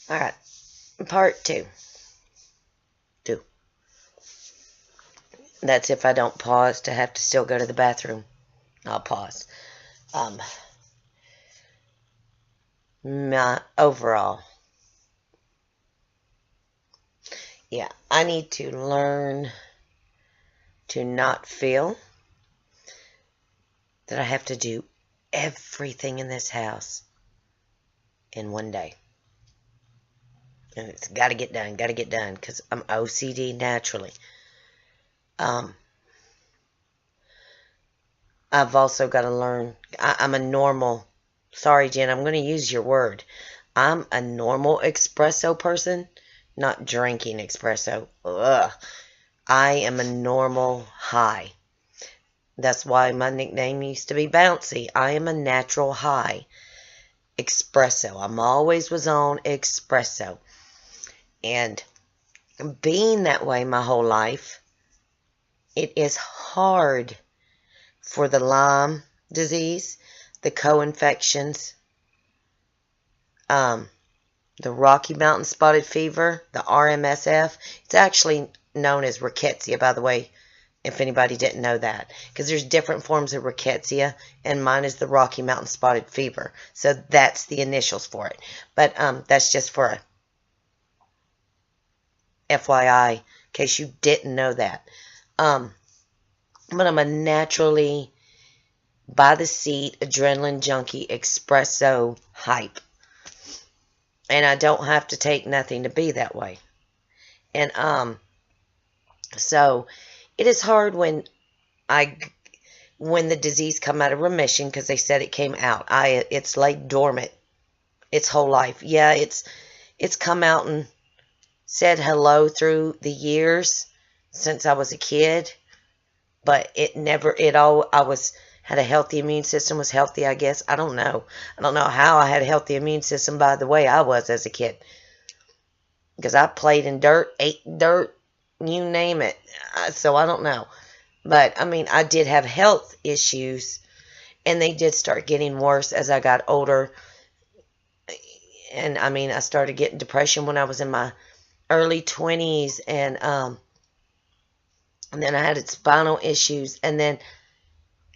Alright, part two. That's if I don't pause to have to still go to the bathroom. I'll pause. My overall. Yeah, I need to learn to not feel that I have to do everything in this house in one day. And it's got to get done, because I'm OCD naturally. I've also got to learn, I'm a normal, sorry Jen, I'm going to use your word. I'm a normal espresso person, not drinking espresso. Ugh. I am a normal high. That's why my nickname used to be Bouncy. I am a natural high. Espresso. I'm always was on espresso. And being that way my whole life, it is hard for the Lyme disease, the co-infections, the Rocky Mountain Spotted Fever, the RMSF. It's actually known as rickettsia, by the way, if anybody didn't know that. Because there's different forms of rickettsia, and mine is the Rocky Mountain Spotted Fever. So that's the initials for it. But that's just for a FYI, in case you didn't know that. But I'm a naturally by-the-seat, adrenaline junkie, espresso hype. And I don't have to take nothing to be that way. And, so it is hard when the disease come out of remission, because they said it came out. It's laid dormant its whole life. Yeah, it's come out and said hello through the years since I was a kid, but had a healthy immune system, was healthy, I guess. I don't know how I had a healthy immune system by the way I was as a kid, because I played in dirt, ate dirt, you name it. So I don't know. But, I mean, I did have health issues, and they did start getting worse as I got older. And, I mean, I started getting depression when I was in my early 20s, and then I had spinal issues, and then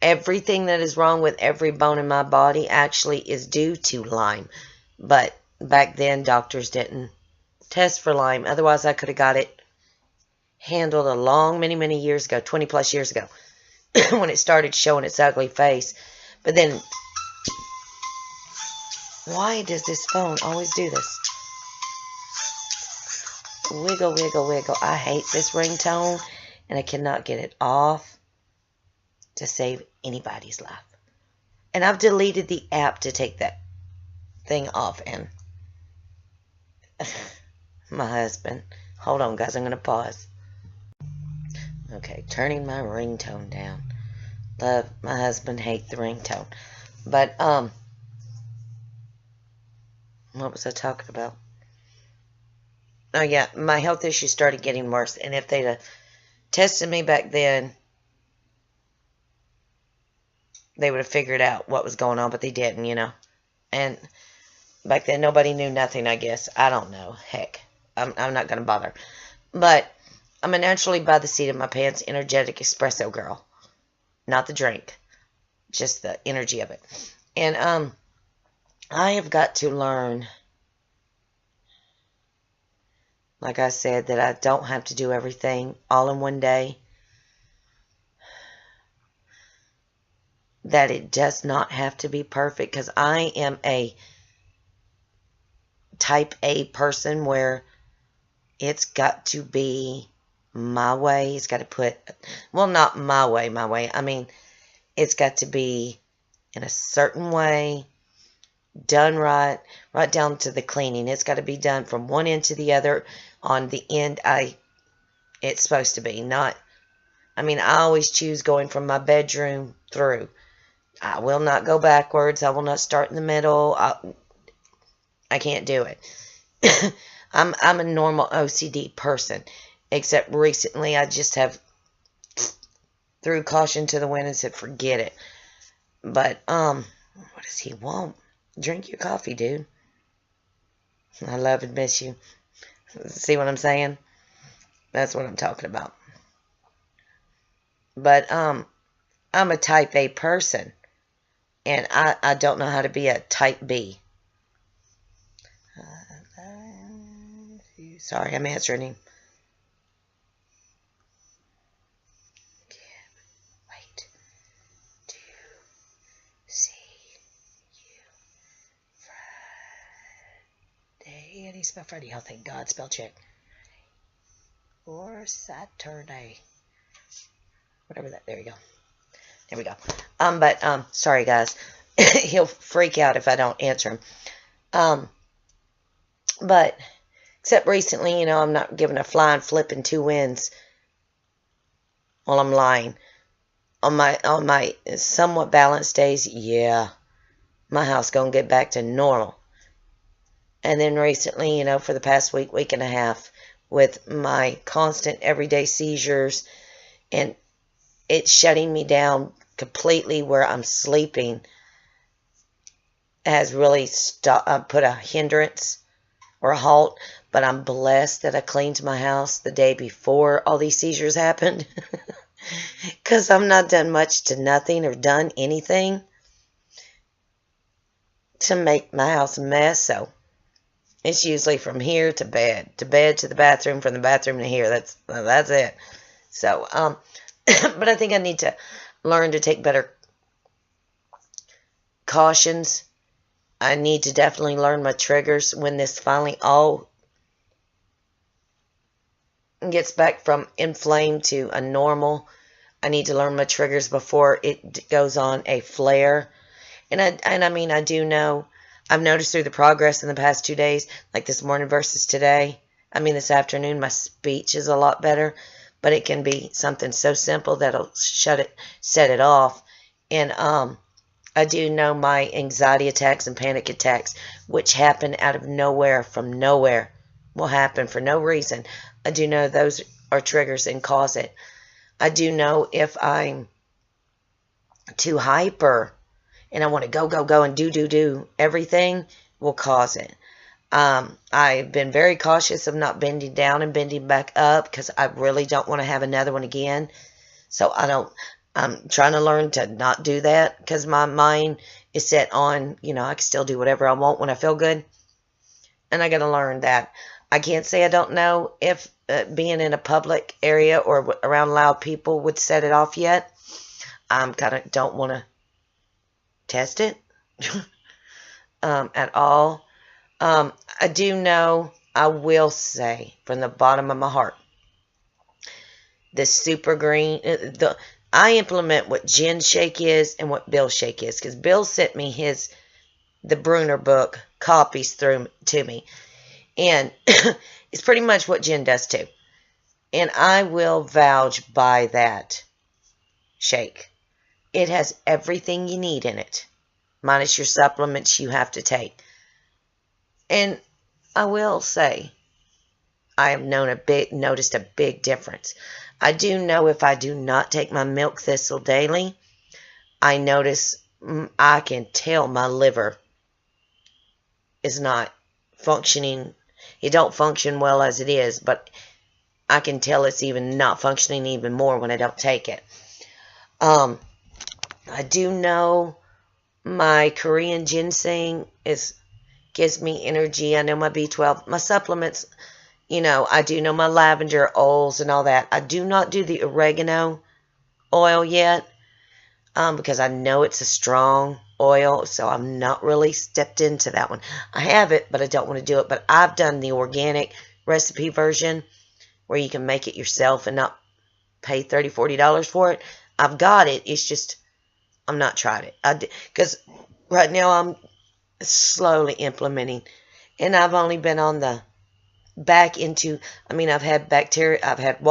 everything that is wrong with every bone in my body actually is due to Lyme. But back then, doctors didn't test for Lyme. Otherwise, I could have got it handled a long, many, many years ago, 20 plus years ago, when it started showing its ugly face. But then, why does this phone always do this? Wiggle, wiggle, wiggle. I hate this ringtone, and I cannot get it off to save anybody's life. And I've deleted the app to take that thing off. And my husband, hold on guys, I'm going to pause. Okay, turning my ringtone down. My husband hates the ringtone. But, what was I talking about? Oh yeah, my health issues started getting worse. And if they'd have tested me back then, they would have figured out what was going on, but they didn't, you know. And back then, nobody knew nothing, I guess. I don't know. Heck, I'm not going to bother. But I'm a naturally by the seat of my pants energetic espresso girl. Not the drink. Just the energy of it. And I have got to learn, like I said, that I don't have to do everything all in one day. That it does not have to be perfect, because I am a type A person where it's got to be my way. It's got to well, not my way. I mean, it's got to be in a certain way, done right down to the cleaning. It's got to be done from one end to the other on the end it's supposed to be. I always choose going from my bedroom through. I will not go backwards. I will not start in the middle. I can't do it. I'm a normal OCD person, except recently I just have threw caution to the wind and said, forget it. But, what does he want? Drink your coffee, dude. I love and miss you. See what I'm saying? That's what I'm talking about. But I'm a type A person, and I don't know how to be a type B. Sorry, I'm answering him. Wait to see you Friday. How do you spell Friday? Oh, thank God. Spell check. Or Saturday. Whatever that. There you go. There we go. Sorry guys. He'll freak out if I don't answer him. But except recently, I'm not giving a flying flipping two wins while I'm lying. On my somewhat balanced days, yeah, my house gonna get back to normal. And then recently, for the past week and a half, with my constant everyday seizures and it's shutting me down completely where I'm sleeping, has really put a hindrance or a halt. But I'm blessed that I cleaned my house the day before all these seizures happened. Because I've not done much to nothing or done anything to make my house a mess. So it's usually from here to bed to the bathroom, from the bathroom to here. That's it. So, but I think I need to learn to take better cautions. I need to definitely learn my triggers when this finally all gets back from inflamed to a normal. I need to learn my triggers before it goes on a flare. And I do know, I've noticed through the progress in the past 2 days, like this morning versus today, this afternoon, my speech is a lot better. But it can be something so simple that'll set it off. And I do know my anxiety attacks and panic attacks, which happen out of nowhere, from nowhere, will happen for no reason. I do know those are triggers and cause it. I do know if I'm too hyper and I want to go and do everything, will cause it. I've been very cautious of not bending down and bending back up because I really don't want to have another one again. So I'm trying to learn to not do that because my mind is set on, I can still do whatever I want when I feel good. And I got to learn that. I can't say I don't know if being in a public area or around loud people would set it off yet. I kind of don't want to test it at all. I do know, I will say from the bottom of my heart, the super green, I implement what Jen's shake is and what Bill's shake is, because Bill sent me the Bruner book copies to me, and it's pretty much what Jen does too. And I will vouch by that shake. It has everything you need in it, minus your supplements you have to take. And I will say, I have noticed a big difference. I do know if I do not take my milk thistle daily, I can tell my liver is not functioning. It don't function well as it is, but I can tell it's even not functioning even more when I don't take it. I do know my Korean ginseng gives me energy. I know my B12, my supplements, I do know my lavender oils and all that. I do not do the oregano oil yet because I know it's a strong oil, so I'm not really stepped into that one. I have it, but I don't want to do it. But I've done the organic recipe version where you can make it yourself and not pay $30, $40 for it. I've got it. It's just I'm not tried it. Because right now I'm slowly implementing, and I've only been on the back into, I've had bacteria, I've had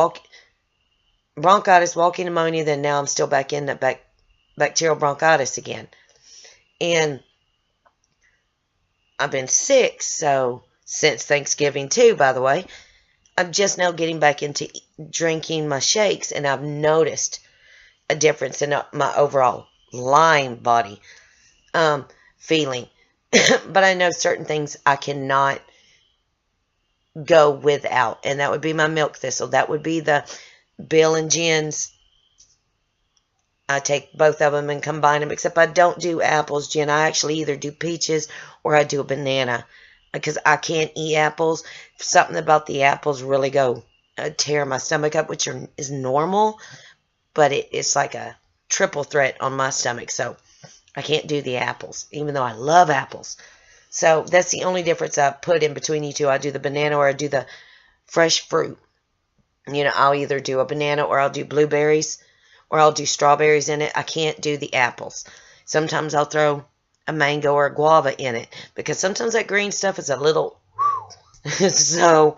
bronchitis, walking pneumonia, then now I'm still back in the bacterial bronchitis again. And I've been sick, so since Thanksgiving too, by the way, I'm just now getting back into drinking my shakes, and I've noticed a difference in my overall lyme body feeling. But I know certain things I cannot go without, and that would be my milk thistle. That would be the Bill and Jen's. I take both of them and combine them, except I don't do apples, Jen. I actually either do peaches or I do a banana because I can't eat apples. Something about the apples really tear my stomach up, which is normal, but it's like a triple threat on my stomach, so I can't do the apples, even though I love apples. So that's the only difference I put in between you two. I do the banana or I do the fresh fruit. You know, I'll either do a banana or I'll do blueberries or I'll do strawberries in it. I can't do the apples. Sometimes I'll throw a mango or a guava in it because sometimes that green stuff is a little so,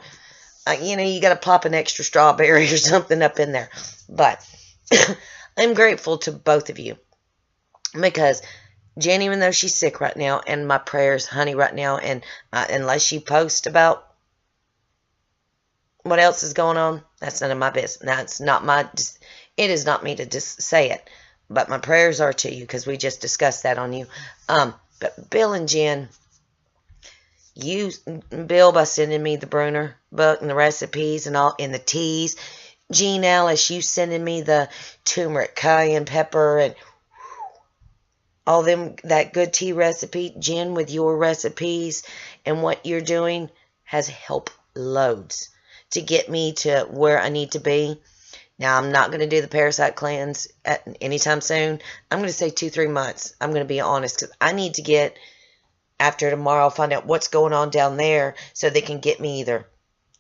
you know, you got to pop an extra strawberry or something up in there. But I'm grateful to both of you because Jen, even though she's sick right now, and my prayers, honey, right now, and unless she posts about what else is going on, that's none of my business. Now, it is not me to just say it, but my prayers are to you because we just discussed that on you. But Bill and Jen, Bill by sending me the Bruner book and the recipes and all in the teas. Jean Alice, you sending me the turmeric, cayenne pepper, and all them, that good tea recipe. Jen, with your recipes and what you're doing has helped loads to get me to where I need to be. Now, I'm not going to do the parasite cleanse anytime soon. I'm going to say 2-3 months. I'm going to be honest because I need to get, after tomorrow, I'll find out what's going on down there so they can get me either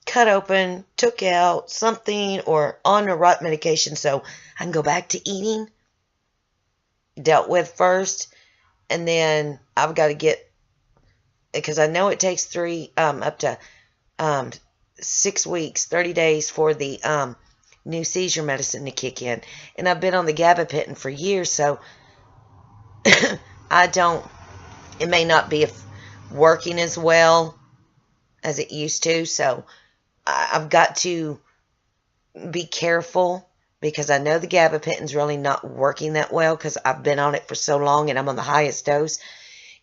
cut open, took out, something, or on the right medication so I can go back to eating. Dealt with first, and then I've got to get, because I know it takes up to 6 weeks, 30 days for the new seizure medicine to kick in, and I've been on the gabapentin for years, so it may not be working as well as it used to, so I've got to be careful because I know the gabapentin's really not working that well because I've been on it for so long and I'm on the highest dose.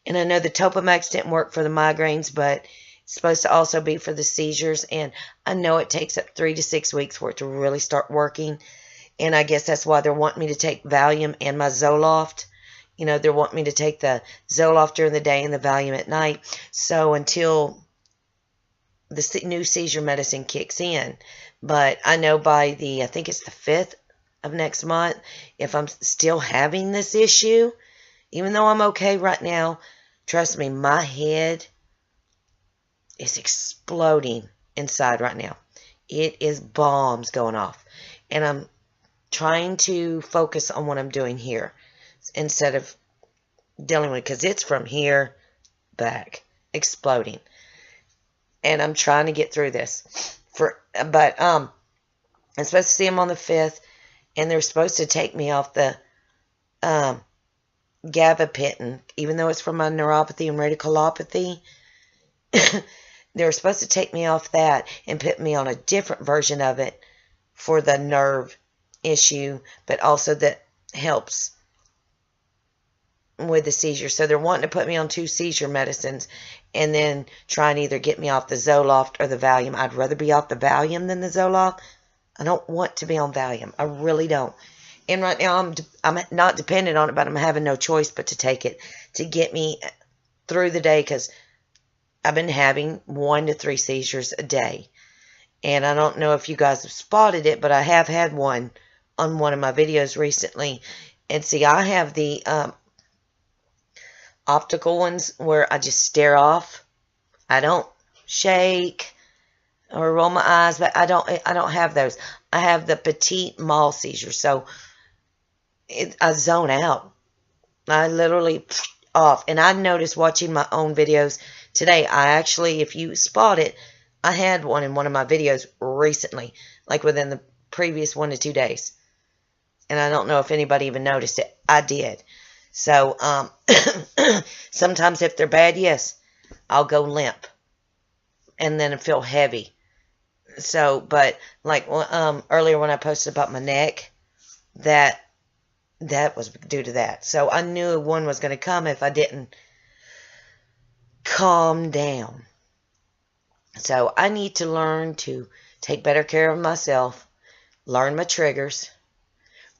And I know the Topamax didn't work for the migraines, but it's supposed to also be for the seizures. And I know it takes up 3 to 6 weeks for it to really start working. And I guess that's why they're wanting me to take Valium and my Zoloft. You know, they're wanting me to take the Zoloft during the day and the Valium at night. So until the new seizure medicine kicks in. But I know by I think it's the 5th of next month, if I'm still having this issue, even though I'm okay right now, trust me, my head is exploding inside right now. It is bombs going off. And I'm trying to focus on what I'm doing here instead of dealing with it, because it's from here back, exploding. And I'm trying to get through this. But I'm supposed to see them on the 5th, and they're supposed to take me off the gabapentin, even though it's for my neuropathy and radiculopathy. They were supposed to take me off that and put me on a different version of it for the nerve issue, but also that helps with the seizure. So they're wanting to put me on 2 seizure medicines and then try and either get me off the Zoloft or the Valium. I'd rather be off the Valium than the Zoloft. I don't want to be on Valium. I really don't. And right now I'm not dependent on it, but I'm having no choice but to take it to get me through the day because I've been having 1 to 3 seizures a day. And I don't know if you guys have spotted it, but I have had one on one of my videos recently. And see, I have the optical ones where I just stare off. I don't shake or roll my eyes, but I don't have those. I have the petite mal seizure, so I zone out. I literally off. And I noticed watching my own videos today. I actually, if you spot it, I had one in one of my videos recently, like within the previous 1 to 2 days. And I don't know if anybody even noticed it. I did. So, sometimes if they're bad, yes, I'll go limp. And then feel heavy. So, but, like, earlier when I posted about my neck, that was due to that. So, I knew one was going to come if I didn't calm down. So I need to learn to take better care of myself, learn my triggers,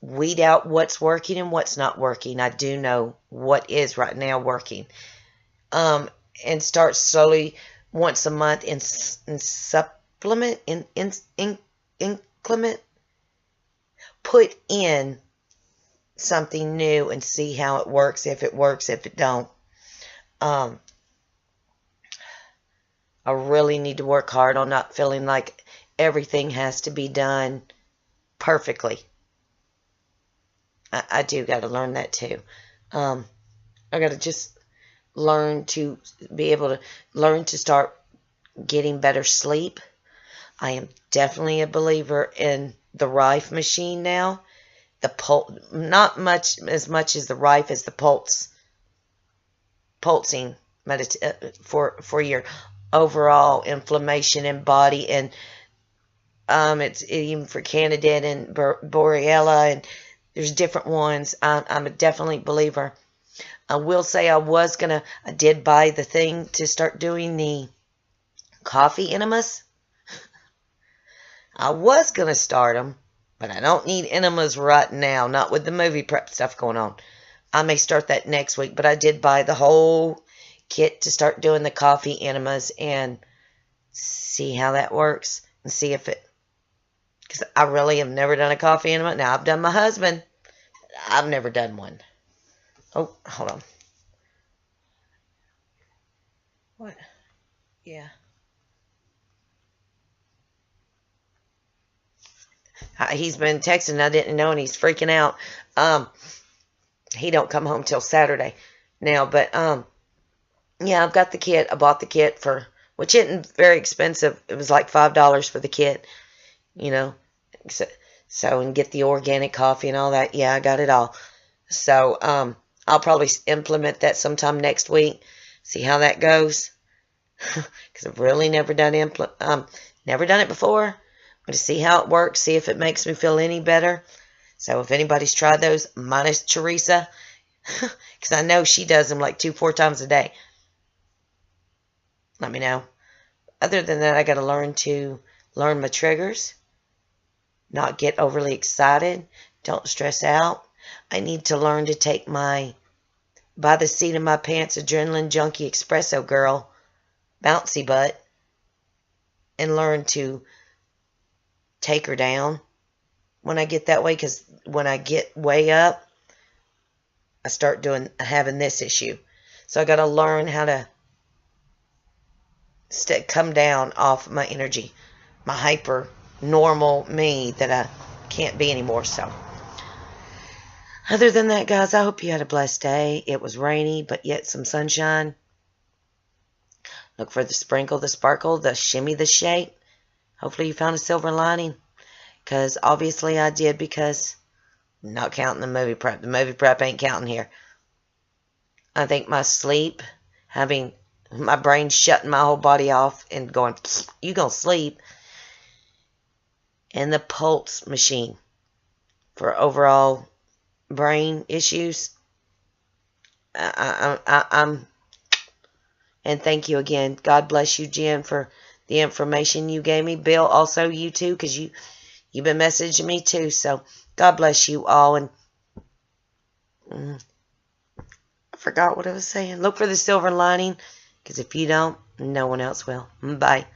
weed out what's working and what's not working. I do know what is right now working. And start slowly once a month in supplement, increment, put in something new and see how it works, if it don't. I really need to work hard on not feeling like everything has to be done perfectly. I do got to learn that too. I got to just learn to be able to learn to start getting better sleep. I am definitely a believer in the Rife machine now. The not much as much as the Rife as the pulsing for your overall inflammation in body, and it's even for Candida and Borrelia, and there's different ones. I'm a definitely believer. I will say I did buy the thing to start doing the coffee enemas. I was going to start them, but I don't need enemas right now, not with the movie prep stuff going on. I may start that next week, but I did buy the whole kit to start doing the coffee enemas and see how that works and see if it, because I really have never done a coffee enema. Now, I've done my husband, but I've never done one. Oh, hold on. What? Yeah. He's been texting. I didn't know, and he's freaking out. He don't come home till Saturday now, but yeah, I've got the kit. I bought the kit which isn't very expensive. It was like $5 for the kit, you know. So and get the organic coffee and all that. Yeah, I got it all. So I'll probably implement that sometime next week. See how that goes. Because I've really never done it before. But to see how it works, see if it makes me feel any better. So if anybody's tried those, minus Teresa, because I know she does them like 2-4 times a day, let me know. Other than that, I got to learn my triggers, not get overly excited, don't stress out. I need to learn to take by the seat of my pants, adrenaline junkie espresso girl, bouncy butt, and learn to take her down when I get that way, because when I get way up, I start having this issue. So I got to learn how to come down off my energy, my hyper normal me that I can't be anymore. So other than that, guys, I hope you had a blessed day. It was rainy, but yet some sunshine. Look for the sprinkle, the sparkle, the shimmy, the shake. Hopefully you found a silver lining. Because obviously I did, because I'm not counting the movie prep. The movie prep ain't counting here. I think my sleep, having my brain shutting my whole body off and going, you gonna sleep, and the pulse machine for overall brain issues. I'm and thank you again. God bless you, Jen, for the information you gave me. Bill, also you too, because you've been messaging me too. So God bless you all. And I forgot what I was saying. Look for the silver lining, because if you don't, no one else will. Bye.